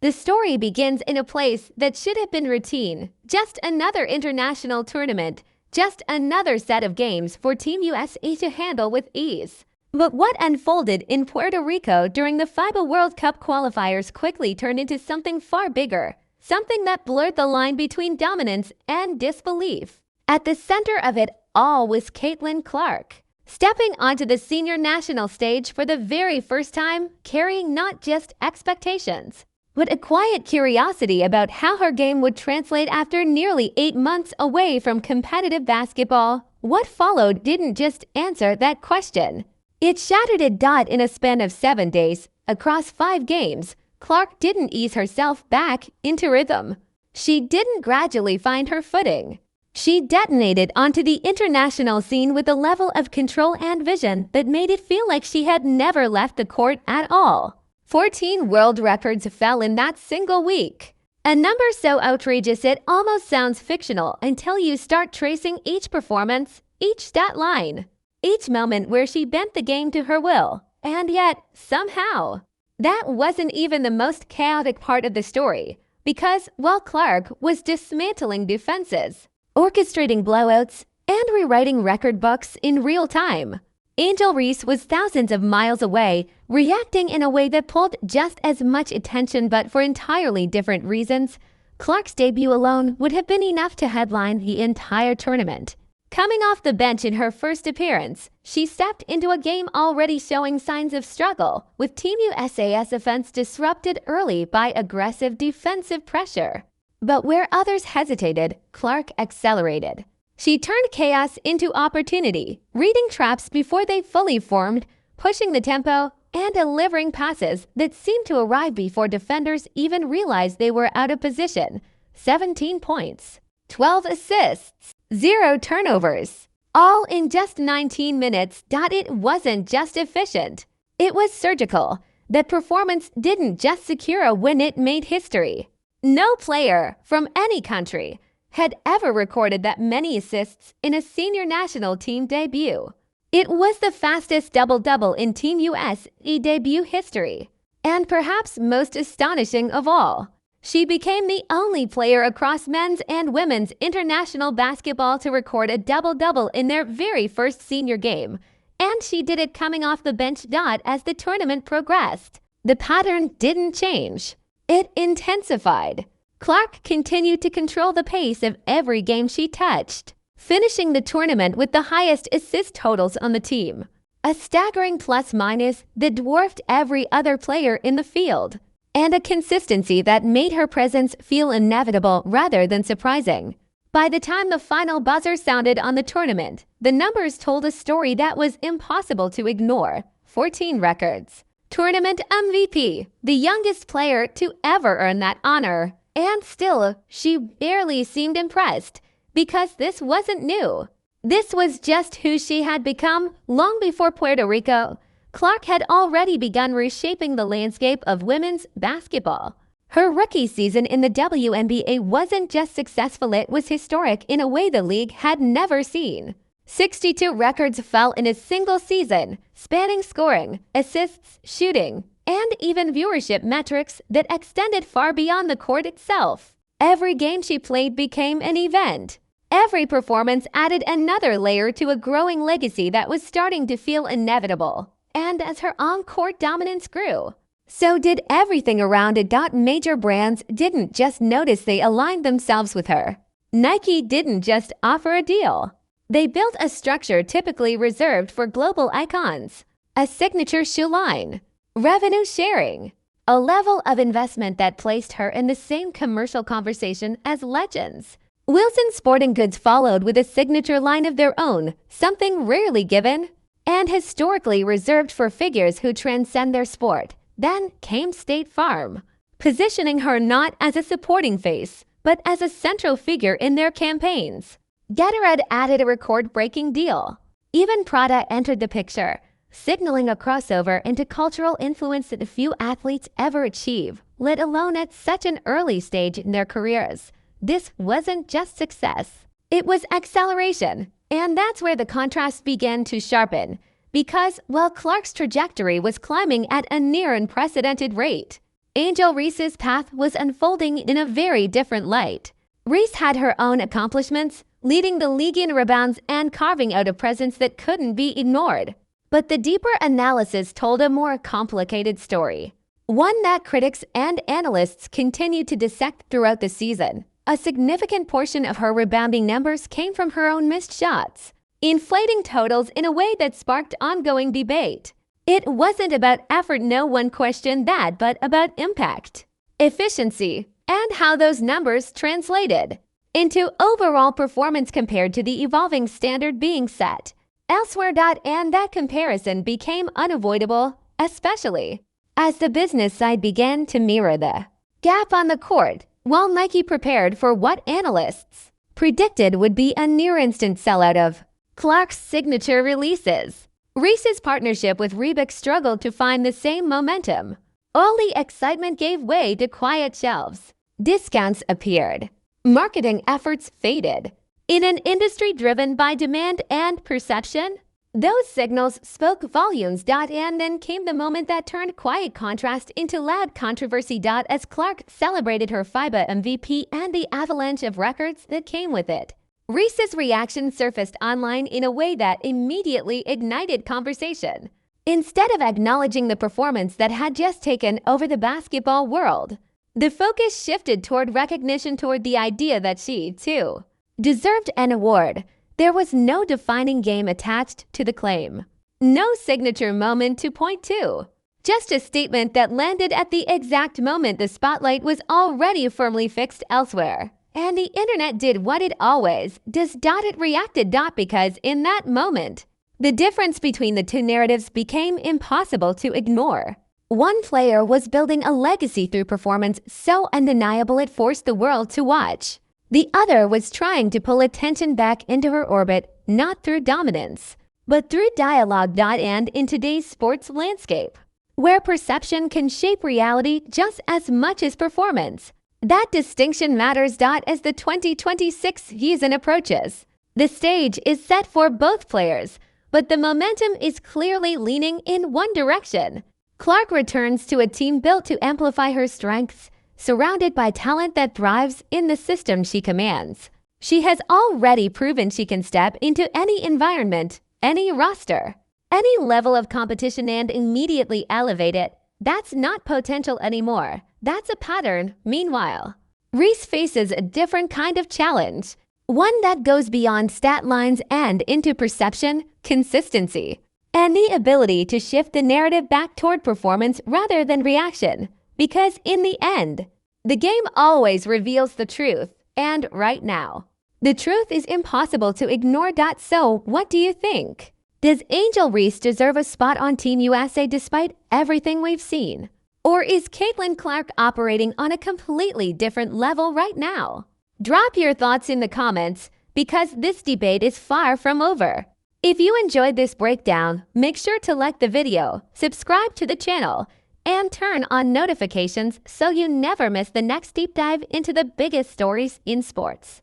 The story begins in a place that should have been routine, just another international tournament, just another set of games for Team USA to handle with ease. But what unfolded in Puerto Rico during the FIBA World Cup qualifiers quickly turned into something far bigger, something that blurred the line between dominance and disbelief. At the center of it all was Caitlin Clark, stepping onto the senior national stage for the very first time, carrying not just expectations, but a quiet curiosity about how her game would translate after nearly 8 months away from competitive basketball. What followed didn't just answer that question. It shattered it. In a span of 7 days, across 5 games, Clark didn't ease herself back into rhythm. She didn't gradually find her footing. She detonated onto the international scene with a level of control and vision that made it feel like she had never left the court at all. 14 world records fell in that single week. A number so outrageous it almost sounds fictional until you start tracing each performance, each stat line, each moment where she bent the game to her will. And yet, somehow, that wasn't even the most chaotic part of the story, because while Clark was dismantling defenses, orchestrating blowouts, and rewriting record books in real time, Angel Reese was thousands of miles away, reacting in a way that pulled just as much attention but for entirely different reasons. Clark's debut alone would have been enough to headline the entire tournament. Coming off the bench in her first appearance, she stepped into a game already showing signs of struggle, with Team USA's offense disrupted early by aggressive defensive pressure. But where others hesitated, Clark accelerated. She turned chaos into opportunity, reading traps before they fully formed, pushing the tempo, and delivering passes that seemed to arrive before defenders even realized they were out of position. 17 points, 12 assists, 0 turnovers, all in just 19 minutes. It wasn't just efficient, it was surgical. That performance didn't just secure a win, it made history. No player from any country had ever recorded that many assists in a senior national team debut. It was the fastest double-double in Team USA debut history. And perhaps most astonishing of all, she became the only player across men's and women's international basketball to record a double-double in their very first senior game. And she did it coming off the bench. As the tournament progressed, the pattern didn't change. It intensified. Clark continued to control the pace of every game she touched, finishing the tournament with the highest assist totals on the team, a staggering plus-minus that dwarfed every other player in the field, and a consistency that made her presence feel inevitable rather than surprising. By the time the final buzzer sounded on the tournament, the numbers told a story that was impossible to ignore. 14 records. Tournament MVP, the youngest player to ever earn that honor. And still, she barely seemed impressed, because this wasn't new. This was just who she had become. Long before Puerto Rico, Clark had already begun reshaping the landscape of women's basketball. Her rookie season in the WNBA wasn't just successful, it was historic in a way the league had never seen. 62 records fell in a single season, spanning scoring, assists, shooting, and even viewership metrics that extended far beyond the court itself. Every game she played became an event. Every performance added another layer to a growing legacy that was starting to feel inevitable. And as her on-court dominance grew, so did everything around it. Major brands didn't just notice, they aligned themselves with her. Nike didn't just offer a deal. They built a structure typically reserved for global icons, a signature shoe line, revenue sharing, a level of investment that placed her in the same commercial conversation as legends. Wilson Sporting Goods followed with a signature line of their own, something rarely given and historically reserved for figures who transcend their sport. Then came State Farm, positioning her not as a supporting face, but as a central figure in their campaigns. Gatorade added a record-breaking deal. Even Prada entered the picture, signaling a crossover into cultural influence that few athletes ever achieve, let alone at such an early stage in their careers. This wasn't just success, it was acceleration. And that's where the contrast began to sharpen, because while Clark's trajectory was climbing at a near unprecedented rate, Angel Reese's path was unfolding in a very different light. Reese had her own accomplishments, leading the league in rebounds and carving out a presence that couldn't be ignored. But the deeper analysis told a more complicated story, one that critics and analysts continued to dissect throughout the season. A significant portion of her rebounding numbers came from her own missed shots, inflating totals in a way that sparked ongoing debate. It wasn't about effort, no one questioned that, but about impact, efficiency, and how those numbers translated into overall performance compared to the evolving standard being set elsewhere. And that comparison became unavoidable, especially as the business side began to mirror the gap on the court, while Nike prepared for what analysts predicted would be a near-instant sellout of Clark's signature releases. Reese's partnership with Reebok struggled to find the same momentum. All the excitement gave way to quiet shelves. Discounts appeared. Marketing efforts faded. In an industry driven by demand and perception, those signals spoke volumes. And then came the moment that turned quiet contrast into loud controversy. As Clark celebrated her FIBA MVP and the avalanche of records that came with it, Reese's reaction surfaced online in a way that immediately ignited conversation. Instead of acknowledging the performance that had just taken over the basketball world, the focus shifted toward recognition, toward the idea that she, too, deserved an award. There was no defining game attached to the claim, no signature moment to point to, just a statement that landed at the exact moment the spotlight was already firmly fixed elsewhere. And the internet did what it always does. It reacted. Because in that moment, the difference between the two narratives became impossible to ignore. One player was building a legacy through performance so undeniable it forced the world to watch. The other was trying to pull attention back into her orbit, not through dominance, but through dialogue. And in today's sports landscape, where perception can shape reality just as much as performance, that distinction matters. As the 2026 season approaches, the stage is set for both players, but the momentum is clearly leaning in one direction. Clark returns to a team built to amplify her strengths, surrounded by talent that thrives in the system she commands. She has already proven she can step into any environment, any roster, any level of competition and immediately elevate it. That's not potential anymore. That's a pattern. Meanwhile, Reese faces a different kind of challenge, one that goes beyond stat lines and into perception, consistency, and the ability to shift the narrative back toward performance rather than reaction. Because in the end, the game always reveals the truth, and right now, the truth is impossible to ignore. So, what do you think? Does Angel Reese deserve a spot on Team USA despite everything we've seen? Or is Caitlin Clark operating on a completely different level right now? Drop your thoughts in the comments, because this debate is far from over. If you enjoyed this breakdown, make sure to like the video, subscribe to the channel, and turn on notifications so you never miss the next deep dive into the biggest stories in sports.